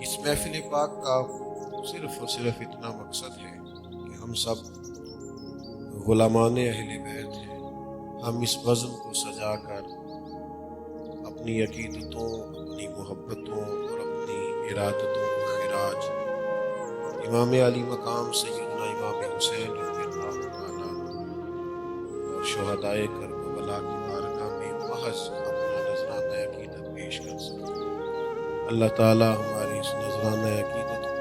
اس محفل پاک کا صرف اور صرف اتنا مقصد ہے کہ ہم سب غلامان اہل بیت ہیں۔ ہم اس بزم کو سجا کر اپنی عقیدتوں، اپنی محبتوں اور اپنی ارادتوں کو خراج امام علی مقام سیدنا امام حسین رضی اللہ تعالیٰ اور شہدائے کرب و بلا کی بارگاہ میں محض اپنا نذرانہ عقیدت پیش کر سکتے ہیں۔ اللہ تعالیٰ ہماری اس نذرانہ عقیدت کو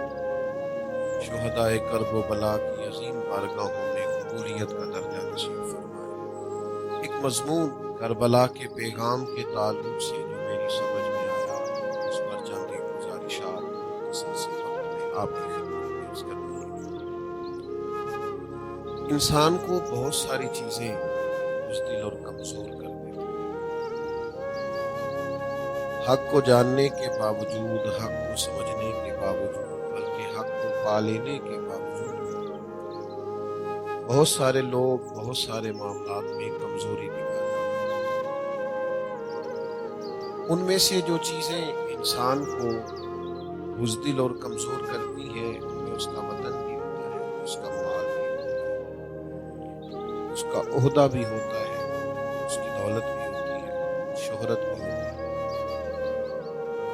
شہدائے کرب و بلا کی عظیم بارگاہوں میں قبولیت کا درجہ نصیب فرمائے۔ ایک مضمون کربلا کے پیغام کے تعلق سے جو میری سمجھ میں آیا، اس پر چند ایک گزارشات مختصر وقت میں آپ کی خدمت میں عرض کرنی ہے۔ انسان کو بہت ساری چیزیں بزدل اور کمزور کر دیتی ہیں۔ حق کو جاننے کے باوجود، حق کو سمجھنے کے باوجود، بلکہ حق کو پا لینے کے باوجود بہت سارے لوگ بہت سارے معاملات میں کمزوری دکھاتے ہیں۔ ان میں سے جو چیزیں انسان کو بزدل اور کمزور کرتی ہیں، ان میں اس کا وطن بھی ہوتا ہے، اس کا مال بھی ہوتا ہے، اس کا عہدہ بھی ہوتا ہے، اس کی دولت بھی ہوتی ہے، شہرت بھی ہوتی ہے،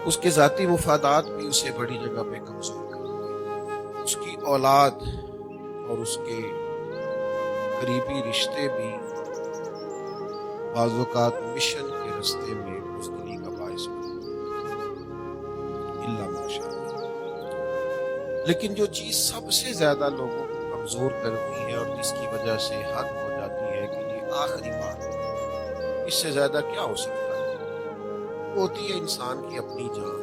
اس کے ذاتی مفادات بھی اسے بڑی جگہ پہ کمزور کرتے ہیں، اس کی اولاد اور اس کے قریبی رشتے بھی بعض اوقات مشن کے رستے میں بزدلی کا باعث بنتے ہیں، الا ماشاء اللہ۔ لیکن جو چیز سب سے زیادہ لوگوں کو کمزور کرتی ہے اور جس کی وجہ سے حد ہو جاتی ہے کہ یہ آخری بات ہے، اس سے زیادہ کیا ہو سکتا ہے، وہ ہوتی ہے انسان کی اپنی جان۔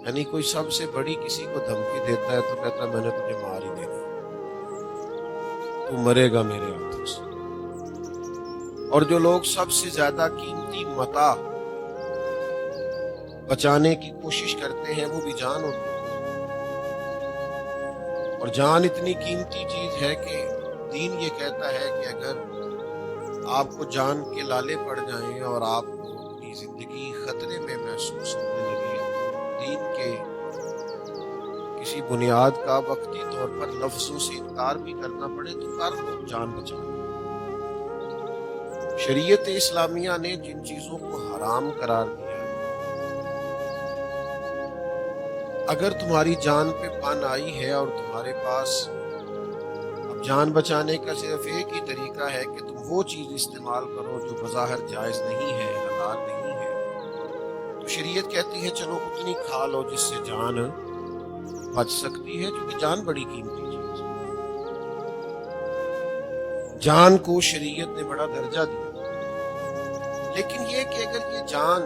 یعنی کوئی سب سے بڑی کسی کو دھمکی دیتا ہے تو کہتا ہے میں نے تجھے مار ہی دینا، تو مرے گا میرے ہاتھوں سے۔ اور جو لوگ سب سے زیادہ قیمتی متاع بچانے کی کوشش کرتے ہیں وہ بھی جان ہوتی ہے، اور جان اتنی قیمتی چیز ہے کہ دین یہ کہتا ہے کہ اگر آپ کو جان کے لالے پڑ جائیں اور آپ کو اپنی زندگی خطرے میں محسوس ہونے لگے، دین کے کسی بنیاد کا وقتی طور پر لفظوں سے انکار بھی کرنا پڑے تو کر لو، جان بچانا۔ شریعت اسلامیہ نے جن چیزوں کو حرام قرار دیا ہے، اگر تمہاری جان پہ پن آئی ہے اور تمہارے پاس اب جان بچانے کا صرف ایک ہی طریقہ ہے کہ تم وہ چیز استعمال کرو جو بظاہر جائز نہیں ہے، حلال نہیں ہے، تو شریعت کہتی ہے چلو اتنی کھا لو جس سے جان بچ سکتی ہے، کیونکہ جان بڑی قیمتی چیز ہے۔ جان کو شریعت نے بڑا درجہ دیا، لیکن یہ کہ اگر یہ جان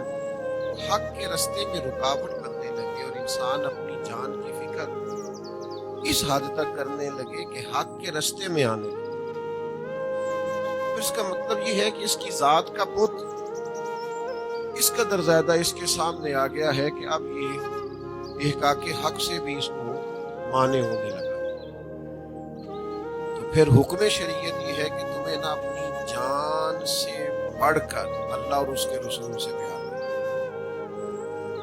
حق کے رستے میں رکاوٹ بننے لگے اور انسان اپنی جان کی فکر اس حد تک کرنے لگے کہ حق کے رستے میں آنے لگے، تو اس کا مطلب یہ ہے کہ اس کی ذات کا بت اس قدر زیادہ اس کے سامنے آ گیا ہے کہ اب یہ احقاق حق سے بھی اس کو مانے ہونے لگا۔ تو پھر حکم شریعت یہ ہے کہ تمہیں نہ اپنی جان سے بڑھ کر اللہ اور اس کے رسول سے پیار ہے۔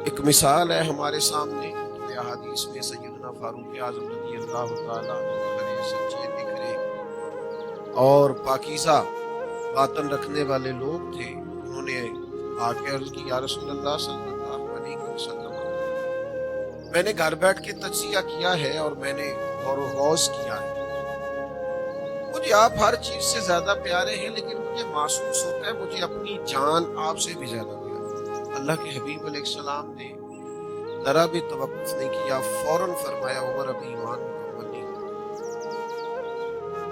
ایک مثال ہے ہمارے سامنے احادیث میں، سیدنا فاروق اعظم رضی اللہ تعالیٰ عنہ سچے دکھرے اور پاکیزہ باطن رکھنے والے لوگ تھے، انہوں نے آ کے عرض کی یا رسول اللہ صلی اللہ علیہ وسلم، میں نے گھر بیٹھ کے تجزیہ کیا ہے اور میں نے غور و غوض کیا ہے، مجھے آپ ہر چیز سے زیادہ پیارے ہیں، لیکن مجھے محسوس ہوتا ہے مجھے اپنی جان آپ سے بھی زیادہ پیاری۔ اللہ کے حبیب علیہ السلام نے ذرا بھی توقف نہیں کیا، فوراً فرمایا عمر ابھی ایمان مکمل نہیں ہوا۔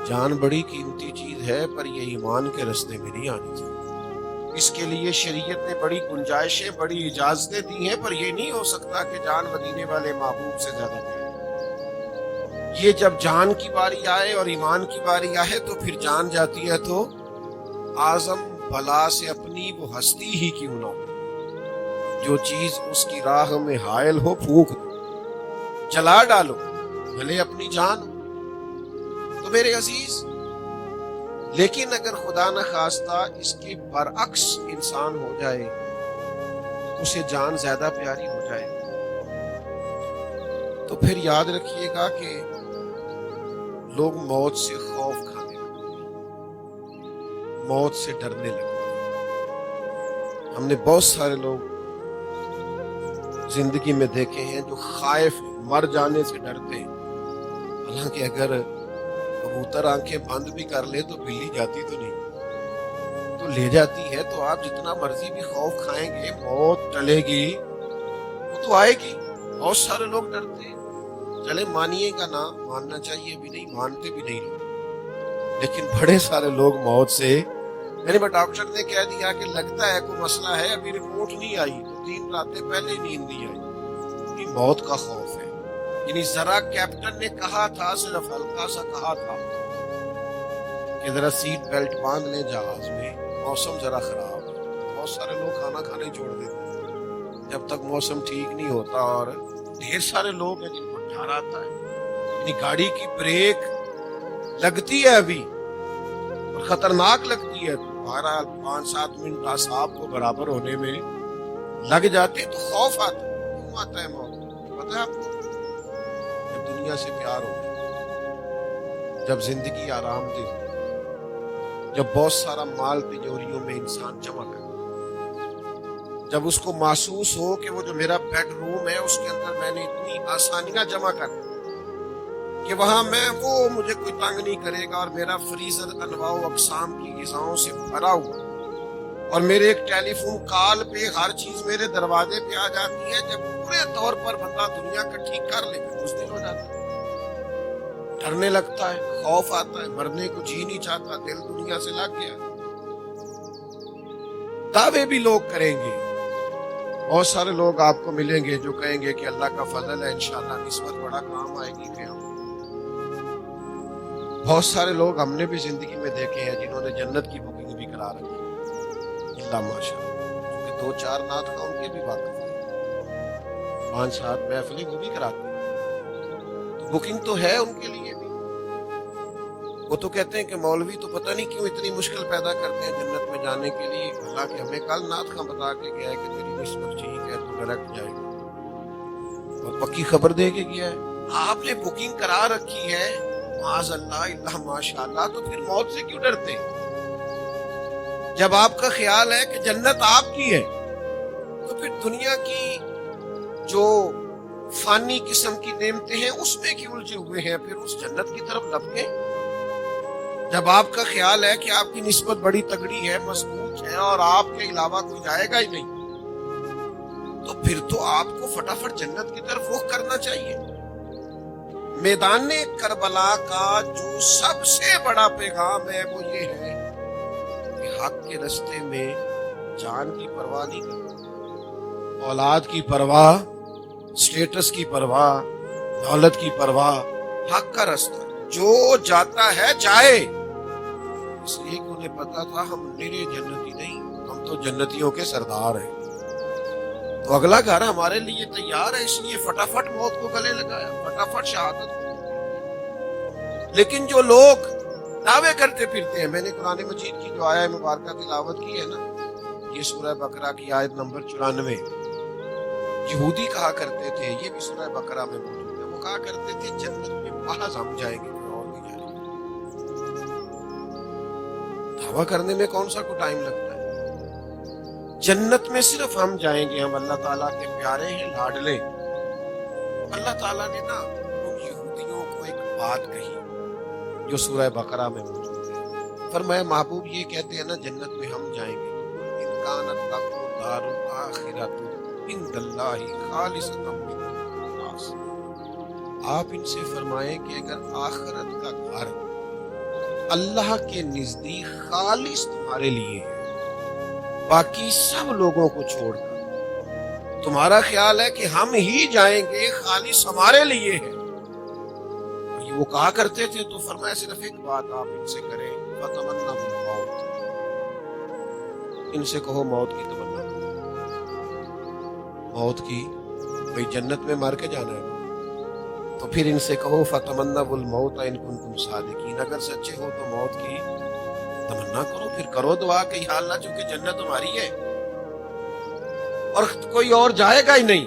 جان بڑی قیمتی چیز ہے پر یہ ایمان کے رستے میں نہیں آنی چاہیے۔ اس کے لیے شریعت نے بڑی گنجائشیں، بڑی اجازتیں دی ہیں، پر یہ نہیں ہو سکتا کہ جان مدینے والے محبوب سے زیادہ پیاری۔ یہ جب جان کی باری آئے اور ایمان کی باری آئے تو پھر جان جاتی ہے تو اعظم بلا سے اپنی وہ ہستی ہی کیوں نہ ہو، جو چیز اس کی راہ میں حائل ہو پھونک دو، جلا ڈالو، بھلے اپنی جان ہو۔ تو میرے عزیز، لیکن اگر خدا نہ خواستہ اس کے برعکس انسان ہو جائے، اسے جان زیادہ پیاری ہو جائے، تو پھر یاد رکھیے گا کہ لوگ موت سے خوف کھانے لگتے ہیں، موت سے ڈرنے لگتے ہیں۔ ہم نے بہت سارے لوگ زندگی میں دیکھے ہیں جو خائف ہیں، مر جانے سے ڈرتے ہیں۔ حالانکہ اگر کبوتر آنکھیں بند بھی کر لے تو بلی جاتی تو نہیں، تو لے جاتی ہے۔ تو آپ جتنا مرضی بھی خوف کھائیں گے، موت ٹلے گی، وہ تو آئے گی۔ بہت سارے لوگ ڈرتے ہیں، چلے مانیے گا نہ، ماننا چاہیے بھی نہیں، مانتے بھی نہیں لوگ، لیکن بڑے سارے لوگ موت سے، یعنی ڈاکٹر نے کہہ دیا کہ لگتا ہے کوئی مسئلہ ہے، ابھی رپورٹ نہیں آئی، 3 راتیں پہلے ہی نیند نہیں آئی، یہ موت کا خوف ہے۔ یعنی ذرا کیپٹن نے کہا تھا، صرف ہلکا سا کہا تھا کہ ذرا سیٹ بیلٹ باندھ لیں جہاز میں، موسم ذرا خراب ہے، بہت سارے لوگ کھانا کھانے چھوڑ دیتے ہیں جب تک موسم ٹھیک نہیں ہوتا، اور ڈھیر سارے لوگ ہیں جن کو ڈر آتا ہے۔ یعنی گاڑی کی بریک لگتی ہے ابھی اور خطرناک لگتی ہے، تو 5-7 منٹ اعصاب کو برابر ہونے میں لگ جاتے ہیں، تو خوف آتا ہے۔ کیوں آتا ہے موت؟ پتہ ہے آپ کو؟ جب دنیا سے پیار ہو، جب زندگی آرام دہ ہو، جب بہت سارا مال تجوریوں میں انسان جمع کر، جب اس کو محسوس ہو کہ وہ جو میرا بیڈ روم ہے اس کے اندر میں نے اتنی آسانیاں جمع کر کہ وہاں وہ مجھے کوئی تنگ نہیں کرے گا، اور میرا فریزر انواع و اقسام کی غذاؤں سے بھرا ہوا، اور میرے ایک ٹیلی فون کال پہ ہر چیز میرے دروازے پہ آ جاتی ہے، جب پورے طور پر بندہ دنیا کا ٹھیک کر لے کر اس دن ہو جاتا ہے، ڈرنے لگتا ہے، خوف آتا ہے، مرنے کو جی نہیں چاہتا، دل دنیا سے لگ گیا۔ دعوے بھی لوگ کریں گے، بہت سارے لوگ آپ کو ملیں گے جو کہیں گے کہ اللہ کا فضل ہے، انشاءاللہ نسبت بڑا کام آئے گی قیامت۔ بہت سارے لوگ ہم نے بھی زندگی میں دیکھے ہیں جنہوں نے جنت کی بکنگ بھی کرا رکھی، اللہ ماشاءاللہ، کیونکہ 2-4 نعت کا ان کے بھی واقف ہے، 5-7 محفلیں وہ بھی کراتے ہیں، تو بکنگ تو ہے ان کے لیے بھی۔ وہ تو کہتے ہیں کہ مولوی تو پتہ نہیں کیوں اتنی مشکل پیدا کرتے ہیں جنت میں جانے کے لیے، حالانکہ ہمیں کل نعت خاں بتا کے گیا ہے کہ تیری نسبت ٹھیک ہے تو ڈائریکٹ جائے گا، اور پکی خبر دے کے گیا ہے۔ آپ نے بکنگ کرا رکھی ہے، معاذ اللہ، اللہ ماشاءاللہ، تو پھر موت سے کیوں ڈرتے ہیں؟ جب آپ کا خیال ہے کہ جنت آپ کی ہے، تو پھر دنیا کی جو فانی قسم کی نعمتیں ہیں اس میں کیوں الجھے ہوئے ہیں؟ پھر اس جنت کی طرف لپکیں۔ جب آپ کا خیال ہے کہ آپ کی نسبت بڑی تگڑی ہے، مضبوط ہے، اور آپ کے علاوہ کوئی جائے گا ہی نہیں، تو پھر تو آپ کو فٹافٹ جنت کی طرف رخ کرنا چاہیے۔ میدان کربلا کا جو سب سے بڑا پیغام ہے وہ یہ ہے کہ حق کے رستے میں جان کی پرواہ نہیں کرنا، اولاد کی پرواہ، سٹیٹس کی پرواہ، دولت کی پرواہ، حق کا رستہ جو جاتا ہے جائے، اس لیے کہ انہیں پتا تھا ہم میرے جنتی نہیں، ہم تو جنتیوں کے سردار ہیں، تو اگلا گھر ہمارے لیے تیار ہے، اس لیے فٹافٹ موت کو گلے لگایا، فٹافٹ شہادت کو۔ لیکن جو لوگ دعوے کرتے پھرتے ہیں، میں نے قرآن مجید کی جو آیہ مبارکہ تلاوت کی ہے نا، یہ سورہ بقرہ کی آیت نمبر 94، یہودی کہا کرتے تھے، یہ بھی سورہ بقرہ میں موجود ہے، وہ کہا کرتے تھے جنت میں محض ہم جائیں گے، اور نہیں جائیں گے۔ دعویٰ کرنے میں کون سا کو ٹائم لگتا ہے؟ جنت میں صرف ہم جائیں گے، ہم اللہ تعالیٰ کے پیارے ہیں، لاڈلے۔ اللہ تعالیٰ نے نا ان یہودیوں کو ایک بات کہی جو سورہ بقرہ میں موجود ہے، فرمایا محبوب یہ کہتے ہیں نا جنت میں ہم جائیں گے، ان کانت لکم دار الآخرۃ عند اللہ خالصۃ من دون الناس، آپ ان سے فرمائیں کہ اگر آخرت کا گھر اللہ کے نزدیک خالص تمہارے لیے ہے، باقی سب لوگوں کو چھوڑ کر تمہارا خیال ہے کہ ہم ہی جائیں گے، خالص ہمارے لیے ہے، وہ کہا کرتے تھے، تو فرمایا صرف ایک بات آپ ان سے کریں، فتمنا بالموت، ان سے کہو موت کی تمنا کرو، موت کی، بھئی جنت میں مر کے جانا ہے، تو پھر ان سے کہو فتمنا بالموت ان کنتم صادقین، اگر سچے ہو تو موت کی تمنا کرو، پھر کرو دعا کہ یا اللہ چونکہ جنت ہماری ہے اور کوئی اور جائے گا ہی نہیں،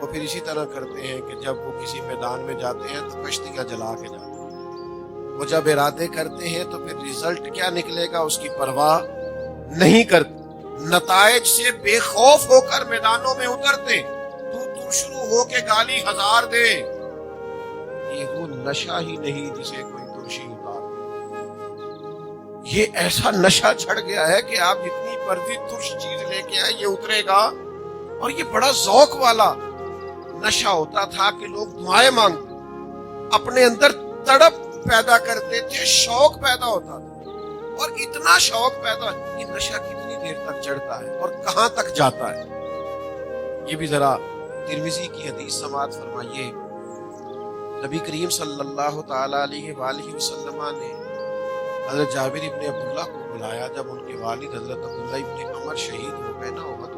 وہ پھر اسی طرح کرتے ہیں کہ جب وہ کسی میدان میں جاتے ہیں تو کشتیاں جلا کے جاتے ہیں، وہ جب ارادے کرتے ہیں تو پھر رزلٹ کیا نکلے گا اس کی پرواہ نہیں کرتے، نتائج سے بے خوف ہو کر میدانوں میں اترتے، تو شروع ہو کے گالی ہزار دے، یہ وہ نشہ ہی نہیں جسے کوئی ترشی اتار، یہ ایسا نشہ چڑھ گیا ہے کہ آپ جتنی مرضی ترش چیز لے کے آئے یہ اترے گا، اور یہ بڑا ذوق والا نشہ ہوتا تھا کہ لوگ دعائیں مانگتے، اپنے اندر تڑپ پیدا کرتے تھے، شوق پیدا ہوتا تھا، اور اتنا شوق پیدا، یہ نشہ کتنی دیر تک چڑھتا ہے اور کہاں تک جاتا ہے؟ یہ بھی ذرا ترمذی کی حدیث سماعت فرمائیے۔ نبی کریم صلی اللہ تعالی علیہ وآلہ وسلم نے حضرت جابر ابن عبداللہ کو بلایا جب ان کے والد حضرت عبداللہ ابن عمر شہید ہو گئے نا احد،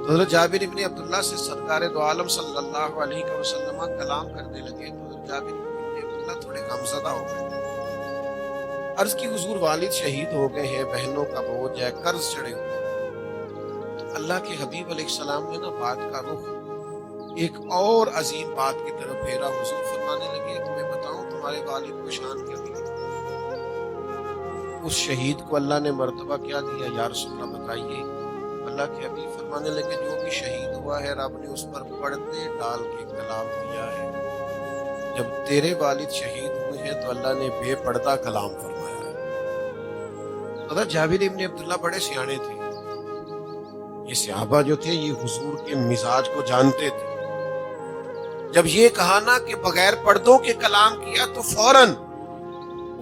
تو حضرت جابر ابن عبداللہ سے سرکار دو عالم صلی اللہ علیہ وسلم کلام کرنے لگے، تو حضرت جابر ابن عبداللہ تھوڑے غمزدہ ہو گئے، عرض کی حضور والد شہید ہو گئے ہیں، بہنوں کا بوجھ ہے، قرض چڑھے ہوئے، اللہ کے حبیب علیہ السلام نے نا بات کا رخ ایک اور عظیم بات کی طرف پھیرا، حضور فرمانے لگے تمہیں بتاؤں تمہارے والد کو شان کیا ملی، اس شہید کو اللہ نے مرتبہ کیا دیا، یا رسول اللہ بتائیے؟ اللہ کے حبیب فرمانے لگے جو بھی شہید ہوا ہے رب نے اس پر پردے ڈال کے کلام دیا ہے، جب تیرے والد شہید ہوئے ہیں تو اللہ نے بے پردہ کلام فرمایا ہے۔ حضرت جابر ابن عبداللہ بڑے سیانے تھے، یہ صحابہ جو تھے یہ حضور کے مزاج کو جانتے تھے، جب یہ کہا نا کہ بغیر پردوں کے کلام کیا تو فوراً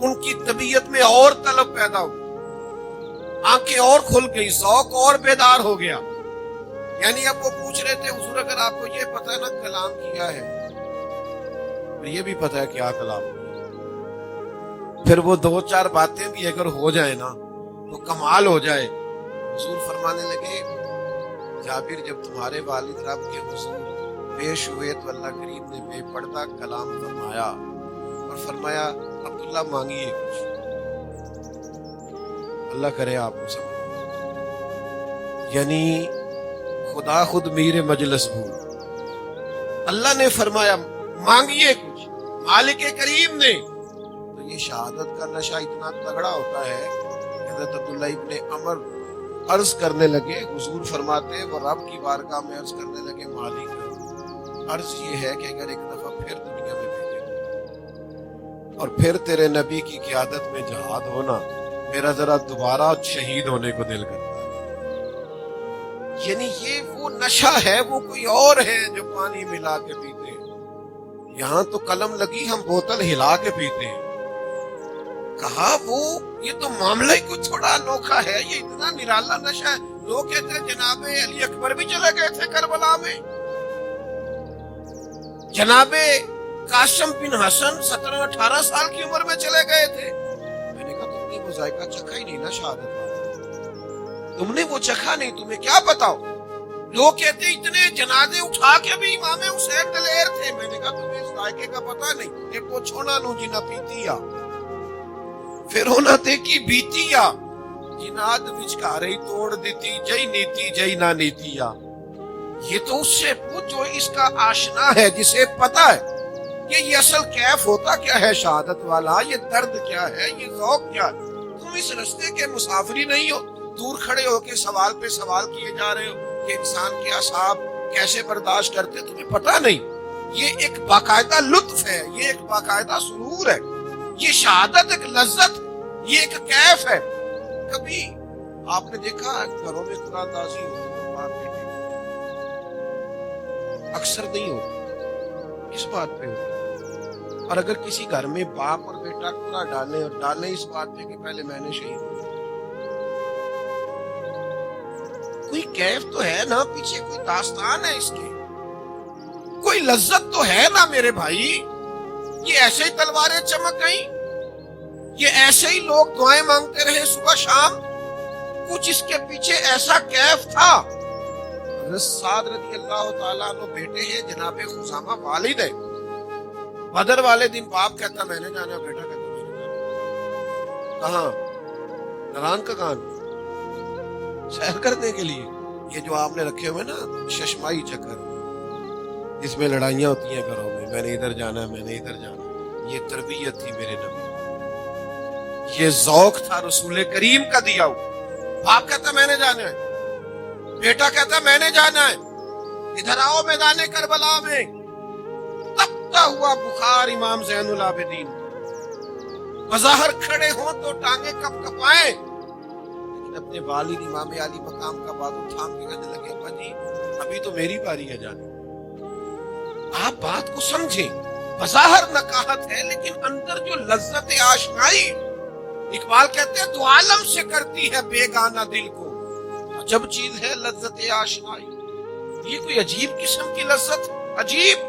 ان کی طبیعت میں اور طلب پیدا ہوئی، آنکھیں اور کھل گئی، ذوق اور بیدار ہو گیا، یعنی اب وہ پوچھ رہے تھے حضور اگر آپ کو یہ پتہ ہے نا کلام کیا ہے، اور یہ بھی پتہ ہے کیا کلام کیا، پھر وہ دو چار باتیں بھی اگر ہو جائیں نا تو کمال ہو جائے۔ حضور فرمانے لگے جابر جب تمہارے والد رب کے حضور پیش ہوئے تو اللہ کریم نے بے پردہ کلام فرمایا، اور فرمایا عبداللہ مانگیے کچھ، اللہ کرے آپ کو سمجھ، یعنی خدا خود میر مجلس بھول، اللہ نے فرمایا مانگیے کچھ، مالک کریم نے، تو یہ شہادت کا نشہ اتنا تگڑا ہوتا ہے کہ حضرت عبداللہ ابن عمر عرض کرنے لگے، حضور فرماتے وہ رب کی بارگاہ میں عرض کرنے لگے مالک عرض یہ ہے کہ اگر ایک دفعہ پھر دنیا میں بھیجے اور پھر تیرے نبی کی قیادت میں جہاد ہونا، میرا ذرا دوبارہ شہید ہونے کو دل کرتا ہے۔ یعنی یہ وہ نشہ ہے، وہ کوئی اور ہے جو پانی ملا کے پیتے ہیں، یہاں تو قلم لگی ہم بوتل ہلا کے پیتے ہیں، کہا وہ یہ تو معاملہ ہی کچھ تھوڑا انوکھا ہے، یہ اتنا نرالا نشہ ہے، لوگ کہتے ہیں جناب علی اکبر بھی چلے گئے تھے کربلا میں، جناب قاسم بن حسن 17-18 سال کی عمر میں چلے گئے تھے، میں نے کہا تم نے وہ ذائقہ چکھا ہی نہیں نا شہادت والا، تم نے وہ چکھا نہیں، تمہیں کیا بتاؤ، لوگ کہتے ہیں اتنے جنازے اٹھا کے بھی امام حسین دلیر تھے، میں نے کہا تمہیں اس ذائقے کا پتہ نہیں، ایک وہ چھونا نو جنا پیتیا پھر ہونا تے کی بیتیا جناد وچکارے توڑ دیتی جئی نیتی جئی نہ نیتیا، یہ تو اس سے پوچھ جو اس کا آشنا ہے، جسے پتا ہے کہ یہ اصل کیف ہوتا کیا ہے شہادت والا، یہ درد کیا ہے، یہ ذوق کیا ہے، تم اس رستے کے مسافری نہیں ہو، دور کھڑے ہو کے سوال پہ سوال کیے جا رہے ہو کہ انسان کے اعصاب کیسے برداشت کرتے، تمہیں پتا نہیں، یہ ایک باقاعدہ لطف ہے، یہ ایک باقاعدہ سرور ہے، یہ شہادت ایک لذت، یہ ایک کیف ہے۔ کبھی آپ نے دیکھا گھروں میں قرآن دازی ہوتی ہے باپ بیٹے، اکثر نہیں ہوتی، کس بات پہ ہوتی؟ اور اگر کسی گھر میں باپ اور بیٹا قرآن ڈالیں اور ڈالیں اس بات پہ کہ پہلے میں نے شہید ہو، کوئی کیف تو ہے نا، پیچھے کوئی داستان ہے اس کی، کوئی لذت تو ہے نا میرے بھائی، یہ ایسے ہی تلواریں چمک گئیں، یہ ایسے ہی لوگ دعائیں مانگتے رہے صبح شام، کچھ اس کے پیچھے ایسا کیف تھا۔ حضرت سعد رضی اللہ تعالیٰ عنہ بیٹے ہیں جناب خزامہ والد ہے، بدر والے دن باپ کہتا میں نے جانا، بیٹا کہتا میں نے جانا، کہاں؟ نران کا کان سیر کرنے کے لیے، یہ جو آپ نے رکھے ہوئے نا ششمائی چکر، جس میں لڑائیاں ہوتی ہیں گھروں میں، میں نے ادھر جانا ہے، میں نے ادھر جانا ہے۔ یہ تربیت تھی میرے نبی، یہ ذوق تھا رسول کریم کا دیا ہوا۔ باپ کہتا میں نے جانا ہے، بیٹا کہتا میں نے جانا ہے، ادھر آؤ میدان کربلا میں۔ تپتا ہوا بخار امام زین العابدین، بظاہر کھڑے ہوں تو ٹانگیں کپ کپائیں، لیکن اپنے والد امام علی مقام کا بازو تھام کے کہنے لگے ابا جی ابھی تو میری باری ہے جانے۔ آپ بات کو سمجھیں، بظاہر نکاحت ہے لیکن اندر جو لذت آشنائی، اقبال کہتے ہیں تو عالم سے کرتی ہے بیگانہ دل کو، عجب چیز ہے لذت آشنائی۔ یہ کوئی عجیب قسم کی لذت، عجیب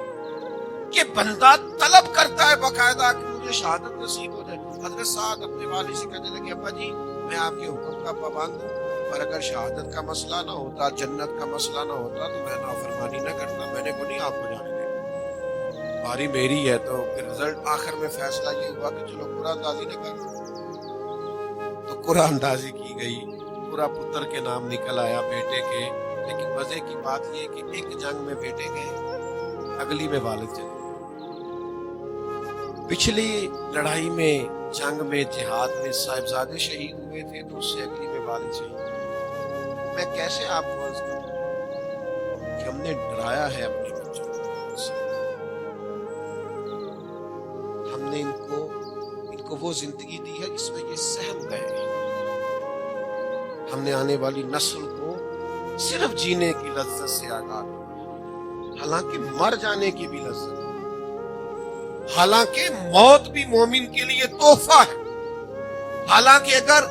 کہ بندہ طلب کرتا ہے باقاعدہ کہ مجھے شہادت نصیب ہو جائے۔ حضرت سعد اپنے والد سے کہنے لگے ابا جی میں آپ کے حکم کا پابند ہوں، پر اگر شہادت کا مسئلہ نہ ہوتا، جنت کا مسئلہ نہ ہوتا تو میں نافرمانی نہ کرتا، میں نے کو نہیں آپ کو جانے دیا، باری میری ہے۔ تو پھر رزلٹ آخر میں فیصلہ یہ ہوا کہ چلو قرآن اندازی نہ کر، تو قرآن اندازی کی گئی، پورا پتر کے نام نکل آیا بیٹے کے۔ لیکن مزے کی بات یہ کہ ایک جنگ میں بیٹے گئے، اگلی میں والد چلے۔ پچھلی لڑائی میں، جنگ میں، جہاد میں صاحبزادے شہید ہوئے تھے، تو اس سے اگلی میں والد شہید۔ میں کیسے آپ کو عرض کروں کہ ہم نے ڈرایا ہے اپنے بچوں کو، ہم نے ان کو وہ زندگی دی ہے جس میں یہ سہم گئے، ہم نے آنے والی نسل کو صرف جینے کی لذت سے آگاہ کیا، حالانکہ مر جانے کی بھی لذت، حالانکہ موت بھی مومن کے لیے تحفہ ہے، حالانکہ اگر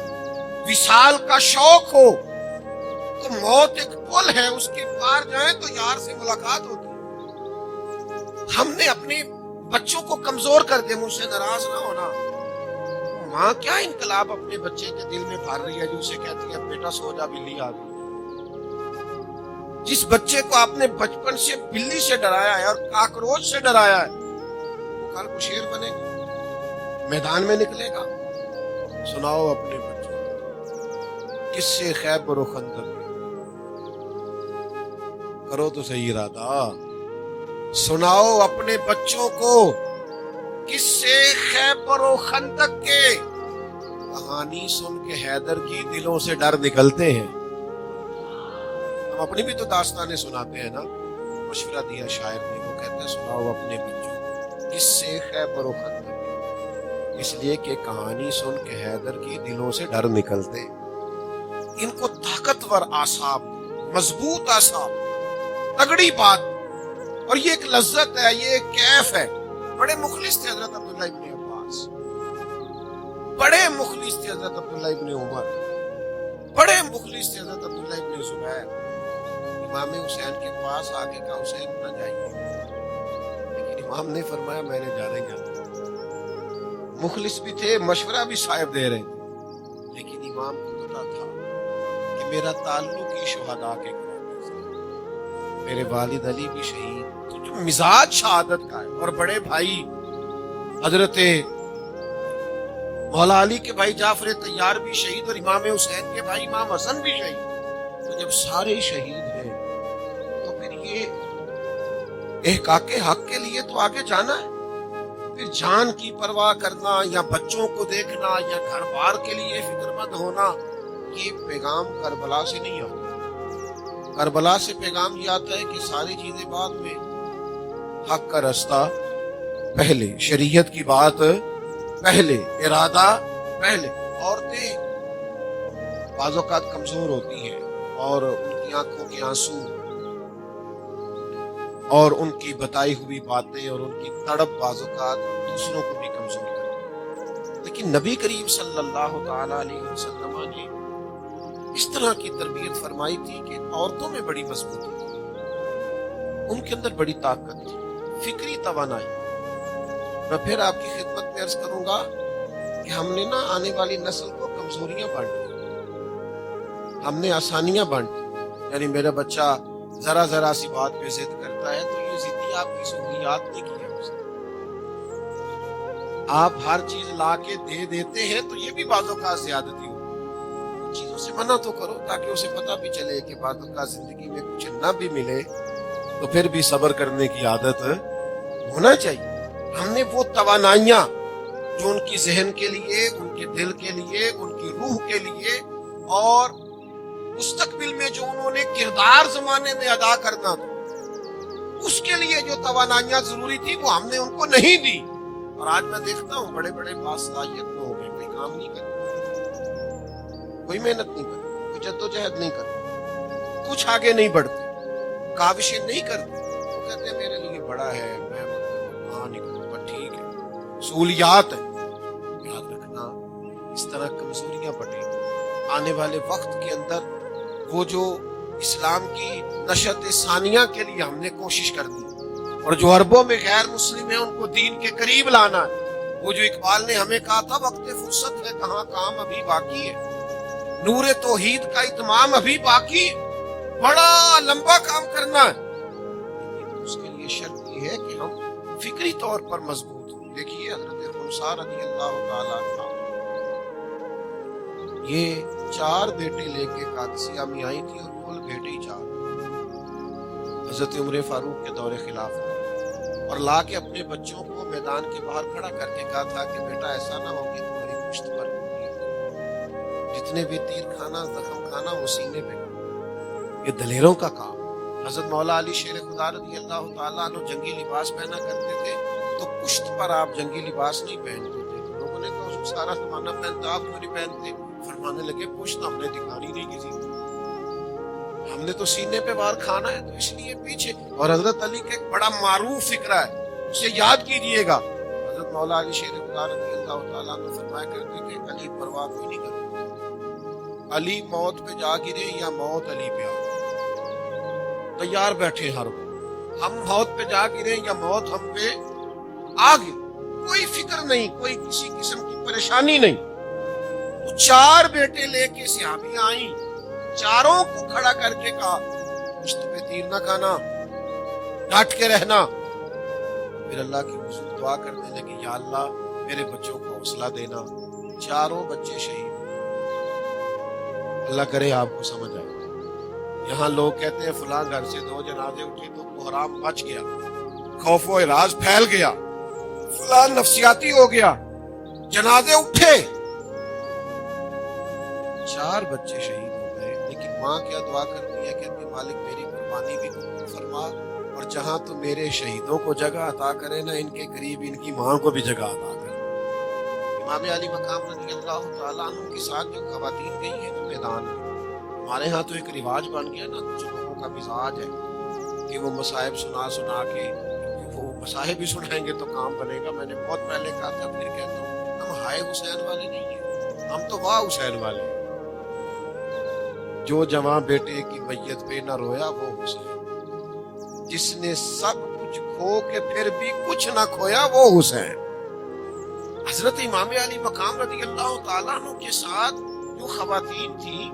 وصال کا شوق ہو تو موت ایک پل ہے، اس کے پار جائیں تو یار سے ملاقات ہوتی ہے۔ ہم نے اپنے بچوں کو کمزور کر دیا، مجھ سے ناراض نہ ہونا، ماں کیا انقلاب اپنے بچے کے دل میں بھر رہی ہے جو اسے کہتی ہے بیٹا سو جا بلی آ گئی۔ جس بچے کو آپ نے بچپن سے بلی سے ڈرایا ہے اور کاکروچ سے ڈرایا ہے، کل کو شیر بنے گا، میدان میں نکلے گا۔ سناؤ اپنے بچوں کو کس سے خیبر و خندق، کرو تو صحیح ارادہ، سناؤ اپنے بچوں کو کس سے خیبر و خندق کے، کہانی سن کے حیدر کی دلوں سے ڈر نکلتے ہیں۔ ہم اپنی بھی تو داستانیں سناتے ہیں نا، مشورہ دیا شاعر نے، وہ کہتے ہیں سناؤ اپنے بچوں کس سے خیبر و خندق، اس لیے کہ کہانی سن کے حیدر کی دلوں سے ڈر نکلتے۔ ان کو طاقتور اعصاب، مضبوط اعصاب، تگڑی بات، اور یہ ایک لذت ہے، یہ ایک کیف ہے۔ بڑے مخلص تھے حضرت عبداللہ ابن عباس، بڑے مخلص تھے حضرت عبداللہ ابن عمر، بڑے مخلص تھے حضرت عبداللہ ابن زبیر۔ امام حسین کے پاس آگے کا حسین نہ جائیے، لیکن امام نے فرمایا میں نے جانے گا۔ مخلص بھی تھے، مشورہ بھی صاحب دے رہے تھے، لیکن امام کو پتا تھا کہ میرا تعلق ہی شہداء کے گھرانے سے، میرے والد علی بھی شہید، تو جو مزاج شہادت کا ہے، اور بڑے بھائی حضرت مولا علی کے بھائی جعفر طیار بھی شہید، اور امام حسین کے بھائی امام حسن بھی شہید۔ تو جب سارے شہید ہیں تو پھر یہ احقاق حق کے لیے تو آگے جانا ہے، پھر جان کی پرواہ کرنا یا بچوں کو دیکھنا یا گھر بار کے لیے فکر مند ہونا، یہ پیغام کربلا سے نہیں آتا۔ کربلا سے پیغام یہ آتا ہے کہ ساری چیزیں بعد میں، حق کا رستہ پہلے، شریعت کی بات پہلے، ارادہ پہلے۔ عورتیں بعض اوقات کمزور ہوتی ہیں اور ان کی آنکھوں کے آنسو اور ان کی بتائی ہوئی باتیں اور ان کی تڑپ بعض اوقات دوسروں کو بھی کمزور کرتی، لیکن نبی کریم صلی اللہ تعالی علیہ وسلم نے اس طرح کی تربیت فرمائی تھی کہ عورتوں میں بڑی مضبوطی تھی، ان کے اندر بڑی طاقت تھی، فکری توانائی۔ میں پھر آپ کی خدمت میں عرض کروں گا کہ ہم نے نا آنے والی نسل کو کمزوریاں بانٹی، ہم نے آسانیاں بانٹی، یعنی میرا بچہ ذرا سی بات پہ ضد کرتا ہے تو یہ ضدی آپ کی سہولیات نہیں کی ہے، آپ ہر چیز لا کے دے دیتے ہیں تو یہ بھی بعض اوقات زیادتی ہو، چیزوں سے منع تو کرو تاکہ اسے پتہ بھی چلے کہ بعض اوقات زندگی میں کچھ نہ بھی ملے تو پھر بھی صبر کرنے کی عادت ہونا چاہیے. ہم نے وہ توانائیاں جو ان کی ذہن کے لیے، ان کے دل کے لیے، ان کی روح کے لیے اور مستقبل میں جو انہوں نے کردار زمانے میں ادا کرنا تھا، اس کے لیے جو توانائیاں ضروری تھی وہ ہم نے ان کو نہیں دی. اور آج میں دیکھتا ہوں بڑے بڑے باصلاحیت لوگ ہیں، کوئی کام نہیں کرتے، کوئی محنت نہیں کرتے، کوئی جدوجہد نہیں کرتے، کچھ آگے نہیں بڑھتے، کاوشیں نہیں کرتے. وہ کہتے ہیں میرے لیے بڑا ہے، میں وہاں نکلوں گا، ٹھیک ہے، سہولیات ہے. یاد رکھنا اس طرح کمزوریاں بڑھیں. آنے والے وقت کے اندر وہ جو اسلام کی نشت ثانیہ کے لیے ہم نے کوشش کر دی، اور جو عربوں میں غیر مسلم ہیں ان کو دین کے قریب لانا ہے. وہ جو اقبال نے ہمیں کہا تھا وقت فرصت ہے کہاں، کام ابھی باقی ہے، نور توحید کا اتمام ابھی باقی ہے، بڑا لمبا کام کرنا ہے. لیکن اس کے لیے شرط یہ ہے کہ ہم فکری طور پر مضبوط ہوں. دیکھیے حضرت خنسا رضی اللہ تعالیٰ عنہ، یہ 4 بیٹے لے کے قادسیہ میں آئی تھی، اور کل بیٹے ہی 4. حضرت عمر فاروق کے دور خلافت، اور لا کے اپنے بچوں کو میدان کے باہر کھڑا کر کے کہا تھا کہ بیٹا ایسا نہ ہو کہ تمہاری پشت پر جتنے بھی تیر کھانا، زخم کھانا، وہ سینے پہ. یہ دلیروں کا کام. حضرت مولا علی شیر خدا رضی اللہ تعالیٰ عنہ جنگی لباس پہنا کرتے تھے، تو پشت پر آپ جنگی لباس نہیں پہنتے تھے. تو لوگوں نے کہا سارا زمانہ پہنتا، آپ کیوں نہیں پہنتے؟ فرمانے لگے پشت ہم نے دکھانی نہیں کسی کو، ہم نے تو سینے پہ وار کھانا ہے، تو اس لیے پیچھے. اور حضرت علی کا ایک بڑا معروف فکرہ ہے، اسے یاد کیجئے گا. حضرت مولا علی شیر خدا رضی اللہ تعالیٰ عنہ فرمایا کرتے کہ علی پرواہ کوئی نہیں کرتا، علی موت پہ جا گرے یا موت علی پہ آ گرے، تیار بیٹھے ہر وقت. ہم موت پہ جا گرے یا موت ہم پہ آ گرے، کوئی فکر نہیں، کوئی کسی قسم کی پریشانی نہیں. تو 4 بیٹے لے کے صحابیاں آئیں، 4 کو کھڑا کر کے کہا پشت پہ تیر نہ کھانا، ڈٹ کے رہنا. پھر اللہ کی حضور دعا کرنے لگے، یا اللہ میرے بچوں کو حوصلہ دینا. 4 بچے شہید. اللہ کرے آپ کو سمجھ آئے. یہاں لوگ کہتے ہیں فلاں گھر سے 2 جنازے اٹھے تو بحرام مچ گیا، خوف و اعراض پھیل گیا، فلاں نفسیاتی ہو گیا، جنازے اٹھے. 4 بچے شہید ہو گئے، لیکن ماں کیا دعا کرتی ہے، کہتی مالک میری قربانی بھی قبول فرما، اور جہاں تو میرے شہیدوں کو جگہ عطا کرے نا، ان کے قریب ان کی ماں کو بھی جگہ عطا کرے. امام علی مقام رضی اللہ تعالیٰ عنہ کے ساتھ جو خواتین گئی ہیں میدان میں، ہمارے ہاں تو ایک رواج بن گیا نا، کچھ لوگوں کا مزاج ہے کہ وہ مصائب سنا کے، وہ مصائب ہی سنائیں گے تو کام بنے گا. میں نے بہت پہلے کہا تھا، پھر کہتا ہوں ہم ہائے حسین والے نہیں ہیں، ہم تو واہ حسین والے ہیں. جو جوان بیٹے کی میت پہ نہ رویا وہ حسین، جس نے سب کچھ کھو کے پھر بھی کچھ نہ کھویا وہ حسین. حضرت امام علی مقام رضی اللہ تعالیٰ عنہ کے ساتھ جو خواتین تھیں،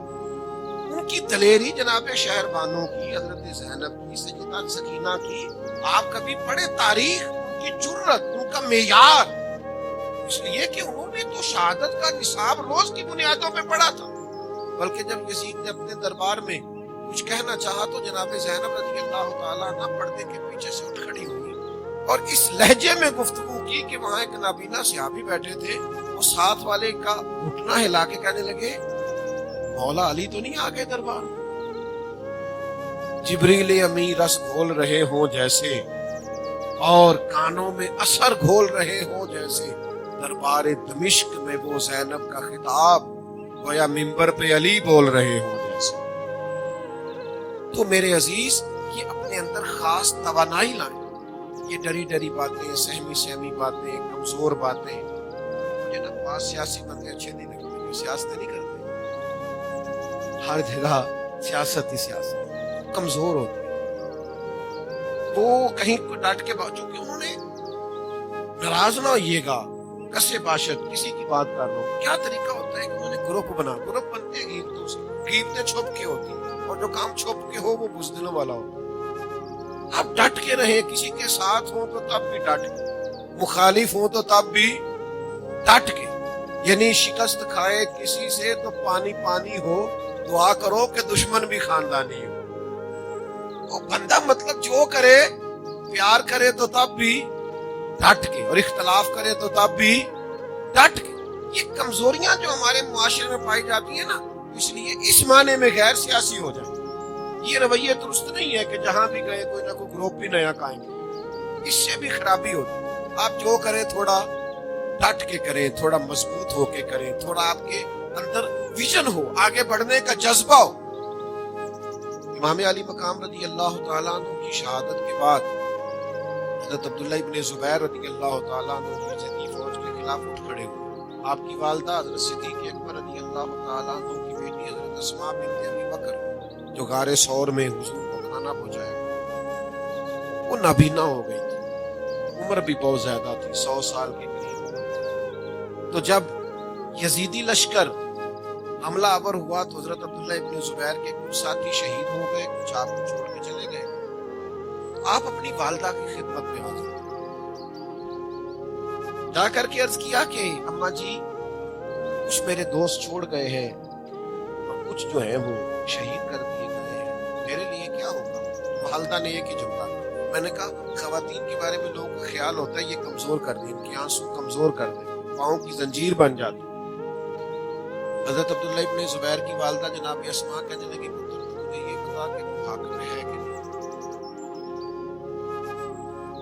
ان کی دلیری جناب شہر بانو کی، حضرت زینب کی، سیدہ سکینہ کی، آپ کبھی پڑھے تاریخ، ان کی جرت، ان کا معیار، اس لیے کہ انہوں نے تو شہادت کا نصاب روز کی بنیادوں پہ پڑھا تھا. بلکہ جب یزید نے اپنے دربار میں کچھ کہنا چاہا تو جناب زینب رضی اللہ تعالیٰ عنہ پردے کے پیچھے سے اٹھ کھڑی ہوئی اور اس لہجے میں گفتگو کی کہ وہاں ایک نابینا صحابی بیٹھے تھے، وہ ساتھ والے کا گھٹنا ہلا کے کہنے لگے مولا علی تو نہیں آگے دربار؟ جبریل امی رس گھول رہے ہوں جیسے، اور کانوں میں اثر گھول رہے ہوں جیسے، دربار دمشق میں وہ زینب کا خطاب گویا منبر پہ علی بول رہے ہوں جیسے. تو میرے عزیز، یہ اپنے اندر خاص توانائی لائیں. یہ ڈری ڈری باتیں، سہمی سہمی باتیں، کمزور باتیں، مجھے نا پاس سیاسی بندے اچھے نہیں لگتے، سیاست نہیں کرتے، ہر جگہ سیاست ہی سیاست، کمزور ہوتے ہیں. وہ کہیں کو ڈٹ کے چونکہ انہوں نے ناراض نہ ہوئیے گا، کسے باشد کسی کی بات کر رہا ہوں. کیا طریقہ ہوتا ہے کہ انہوں نے گروپ بنتے ہیں غیبتوں سے، غیبتیں چھپ کے ہوتی ہیں، اور جو کام چھپ کے ہو وہ بزدلوں والا ہو. آپ ڈٹ کے رہیں، کسی کے ساتھ ہوں تو تب بھی ڈٹ کے، مخالف ہوں تو تب بھی ڈٹ کے. یعنی شکست کھائے کسی سے تو پانی پانی ہو، دعا کرو کہ دشمن بھی خاندانی ہو. تو بندہ مطلب جو کرے، پیار کرے تو تب بھی ڈٹ کے، اور اختلاف کرے تو تب بھی ڈٹ کے. یہ کمزوریاں جو ہمارے معاشرے میں پائی جاتی ہیں نا، اس لیے اس معنی میں غیر سیاسی ہو جائے. یہ رویہ درست نہیں ہے کہ جہاں بھی گئے کوئی نہ کوئی گروپ بھی نیا قائم. اس سے بھی خرابی ہوتی. آپ جو کریں تھوڑا ڈٹ کے کریں، تھوڑا مضبوط ہو کے کریں، تھوڑا آپ کے اندر ویژن ہو، آگے بڑھنے کا جذبہ ہو. امام علی مقام رضی اللہ تعالیٰ عنہ کی شہادت کے بعد حضرت عبداللہ ابن زبیر رضی اللہ تعالیٰ عنہ یزیدی فوج کے خلاف اٹھ کھڑے ہوئے. آپ کی والدہ حضرت صدیق اکبر رضی اللہ تعالیٰ عنہ کی بیٹی حضرت اسماء بنت ابی بکر جو غار ثور میں حضور کو کھانا پہنچایا، وہ نابینا ہو گئی تھی. عمر بھی بہت زیادہ تھی، 100 سال کے قریب. تو جب یزیدی لشکر حملہ آور ہوا تو حضرت عبداللہ ابن زبیر کے کچھ ساتھی شہید ہو گئے، کچھ آپ کو چھوڑ کے چلے گئے. آپ اپنی والدہ کی خدمت میں حاضر جا کر کے عرض کیا کہ اماں جی، کچھ میرے دوست چھوڑ گئے ہیں اور کچھ جو ہیں وہ شہید کر دیے گئے ہیں، میرے لیے کیا ہوگا؟ والدہ نے ایک ہی جملہ. میں نے کہا خواتین کے بارے میں لوگوں کا خیال ہوتا ہے یہ کمزور کر دیں، ان کے آنسو کمزور کر دیں، پاؤں کی زنجیر بن جاتی. حضرت عبداللہ ابن زبیر کی والدہ جناب اسماء کہنے لگی پتر تجھے یہ بتا کہ تو حق میں ہے کہ نہیں؟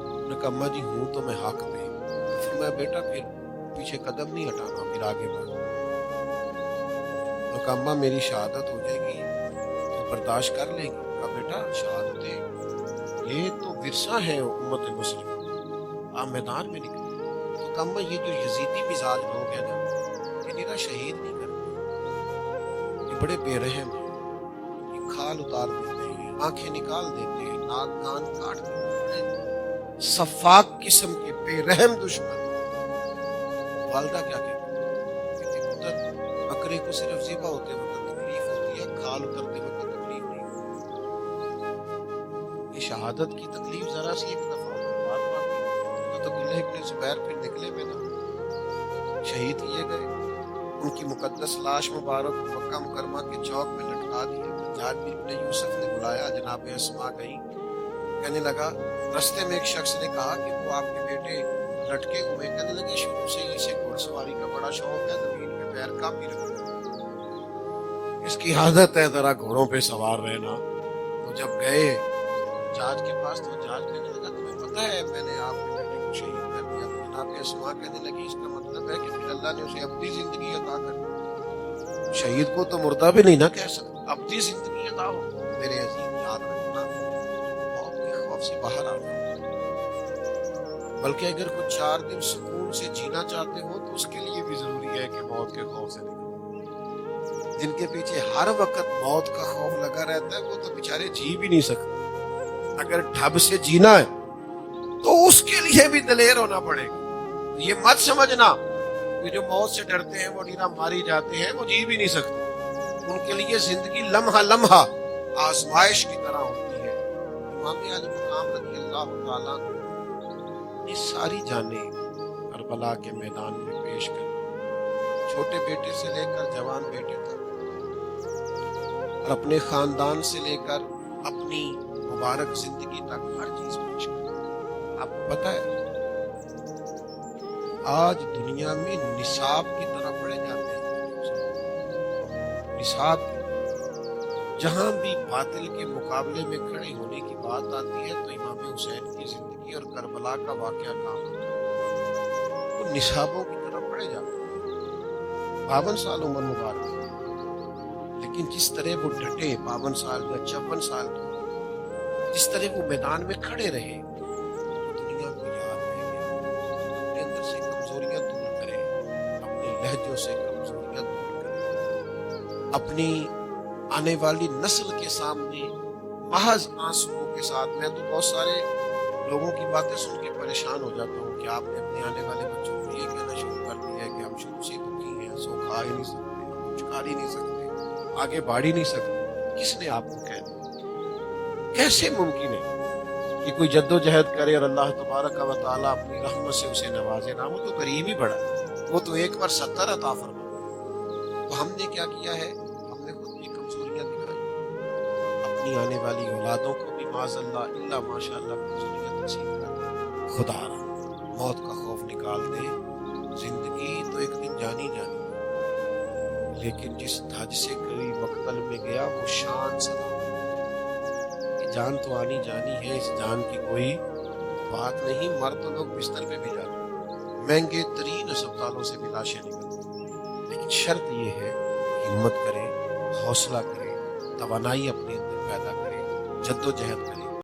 انہوں نے کہا اماں جی ہوں تو میں حق میں. پھر میں بیٹا پھر پیچھے قدم نہیں ہٹانا، پھر آگے بڑھنا. تو کہا اماں میری شہادت ہو جائے گی تو برداشت کر لیں گی؟ کہا بیٹا شہادتیں یہ تو ورثہ ہے امت مسلم، آپ میدان میں نکلے. تو کہا اماں یہ جو یزیدی مزاج لوگ ہیں نا، یہ میرا شہید نہیں کرتے، یہ بڑے بے رحم ہیں، یہ کھال اتار دیتے ہیں، آنکھیں نکال دیتے ہیں، ناک کان کاٹ دیتے ہیں، صفاق قسم کے بے رحم دشمن. والدہ کیا کہتی پتر بکرے کو صرف ذبح ہوتے وقت تکلیف ہوتی ہے، کھال اترتے وقت تکلیف نہیں ہوتی. یہ شہادت کی تکلیف ذرا سی ایک دفعہ بار بار تو عبداللہ ابن زبیر پھر نکلے میدان، شہید کیے گئے. ان کی مقدس لاش مبارک مکہ مکرمہ کے چوک میں لٹکا دی. حجاج بن یوسف نے بلایا، جناب اسماء گئی. کہنے لگا رستے میں ایک شخص نے کہا کہ وہ آپ کے بیٹے لٹکے ہوئے. کہنے لگے شروع سے اسے گھوڑ سواری کا بڑا شوق ہے، زمین پہ پیر کام بھی رکھتا ہے، اس کی عادت ہے ذرا گھوڑوں پہ سوار رہنا. تو جب گئے حجاج کے پاس تو حجاج کہنے لگا تمہیں پتہ ہے میں نے آپ کے بیٹے کو شہید کر دیا. جناب اسماء کہنے لگی اس کا مطلب ہے کہ پھر اللہ نے اسے ابدی زندگی عطا کر دی. شہید کو تو مردہ بھی نہیں نہ کہہ سکتا، ابدی زندگی عطا ہو. میرے عزیز یاد رکھنا، موت کے خوف سے باہر آنا، بلکہ اگر کچھ 4 دن سکون سے جینا چاہتے ہو تو اس کے لیے بھی ضروری ہے کہ موت کے خوف سے نکلو. جن کے پیچھے ہر وقت موت کا خوف لگا رہتا ہے وہ تو بیچارے جی بھی نہیں سکتے. اگر ڈھب سے جینا ہے تو اس کے لیے بھی دلیر ہونا پڑے گا. یہ مت سمجھنا کہ جو موت سے ڈرتے ہیں وہ ڈیرا ماری جاتے ہیں وہ جی بھی نہیں سکتے. ان کے لیے زندگی لمحہ لمحہ آزمائش کی طرح ہوتی ہے. امام علی مقام رضی اللہ تعالیٰ نے ساری جانیں کربلا کے میدان میں پیش کر، چھوٹے بیٹے سے لے کر جوان بیٹے تک، اور اپنے خاندان سے لے کر اپنی مبارک زندگی تک ہر چیز پیش کر. آپ کو پتہ ہے آج دنیا میں نصاب کی طرح پڑھے جاتے ہیں، نصاب جہاں بھی باطل کے مقابلے میں کھڑے ہونے کی بات آتی ہے تو امام حسین کی زندگی اور کربلا کا واقعہ کام ہوتا ہے، وہ نصابوں کی طرح پڑھے جاتے ہیں. 52 سال عمر مبارک، لیکن جس طرح وہ ڈٹے 52 سال یا 54 سال کی، جس طرح وہ میدان میں کھڑے رہے، دنیا کو یاد رہے گا. اپنے اندر سے کمزوریاں دور کریں، اپنے لہجوں سے کمزوریاں دور کریں، اپنی آنے والی نسل کے سامنے محض آنسوؤں کے ساتھ. میں تو بہت سارے لوگوں کی باتیں سن کے پریشان ہو جاتا ہوں کہ آپ نے اپنے آنے والے بچوں کو یہ کہنا شروع کر دیا ہے کہ ہم شروع سے دکھی ہیں، سو کھا ہی نہیں سکتے، ہم کچھ کھا ہی نہیں سکتے، آگے بڑھ ہی نہیں سکتے. کس نے آپ کو کہہ دیا؟ کیسے ممکن ہے کہ کوئی جد و جہد کرے اور اللہ تبارک و تعالیٰ اپنی رحمت سے اسے نوازے نہ؟ وہ تو قریب ہی بڑا ہے، وہ تو ایک بار 70 عطا فرما. تو ہم نے کیا کیا ہے؟ ہم نے خود کی کمزوریاں دکھائی، اپنی آنے والی اولادوں کو بھی معاذ اللہ الا ماشاء اللہ ضروریت نصیب کر، خدا موت کا خوف نکال دے۔ زندگی تو ایک دن جانی جانی، لیکن جس دھج سے کوئی مقتل میں گیا وہ شان سدا۔ یہ جان تو آنی جانی ہے، اس جان کی کوئی بات نہیں، مر تو لوگ بستر پہ بھی جاتے، مہنگے ترین اسپتالوں سے بھی لاشیں نکلتی، لیکن شرط یہ ہے کہ ہمت کرے، حوصلہ کرے، توانائی اپنے اندر پیدا کرے، جد و جہد کرے،